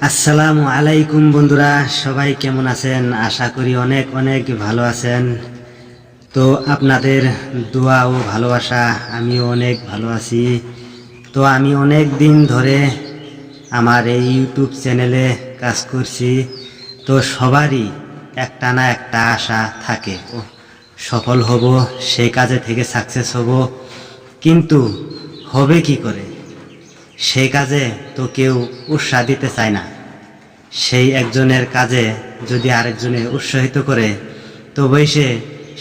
আসসালামু আলাইকুম বন্ধুরা, সবাই কেমন আছেন? আশা করি অনেক অনেক ভালো আছেন। তো আপনাদের দোয়া ও ভালোবাসা আমিও অনেক ভালো আছি। তো আমি অনেক দিন ধরে আমার এই ইউটিউব চ্যানেলে কাজ করছি। তো সবারই একটা না একটা আশা থাকে, সফল হব, সেই কাজে থেকে সাকসেস হব, কিন্তু হবে কি করে? সেই কাজে তো কেউ উৎসাহ দিতে চায় না। সেই একজনের কাজে যদি আরেকজনে উৎসাহিত করে, তবেই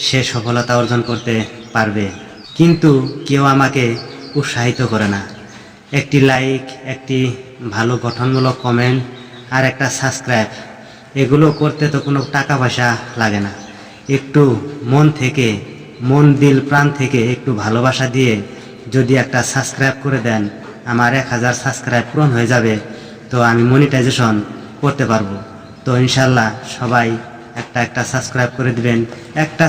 সে সফলতা অর্জন করতে পারবে। কিন্তু কেউ আমাকে উৎসাহিত করে না। একটি লাইক, একটি ভালো গঠনমূলক কমেন্ট আর একটা সাবস্ক্রাইব, এগুলো করতে তো কোনো টাকা পয়সা লাগে না। একটু মন থেকে, মন দিল প্রাণ থেকে একটু ভালোবাসা দিয়ে যদি একটা সাবস্ক্রাইব করে দেন, আমার 1000 সাবস্ক্রাইব পূরণ হয়ে যাবে। তো আমি মনিটাইজেশন করতে পারবো। তো ইনশাল্লাহ সবাই একটা একটা সাবস্ক্রাইব করে দিবেন। একটা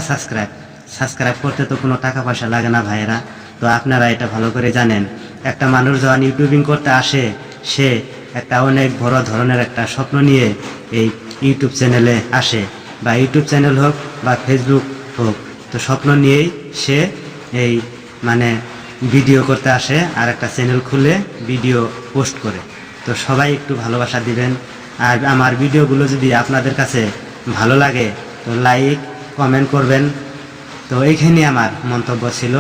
সাবস্ক্রাইব করতে তো কোনো টাকা পয়সা লাগে না ভাইয়েরা। তো আপনারা এটা ভালো করে জানেন, একটা মানুষ যখন ইউটিউবিং করতে আসে, সে একটা অনেক বড় ধরনের একটা স্বপ্ন নিয়ে এই ইউটিউব চ্যানেলে আসে, বা ইউটিউব চ্যানেল হোক বা ফেসবুক হোক। তো স্বপ্ন নিয়েই সে এই মানে ভিডিও করতে আসে, আর একটা চ্যানেল খুলে ভিডিও পোস্ট করে। তো সবাই একটু ভালোবাসা দিবেন। আর আমার ভিডিওগুলো যদি আপনাদের কাছে ভালো লাগে, তো লাইক কমেন্ট করবেন। তো এইখানে আমার মন্তব্য ছিল।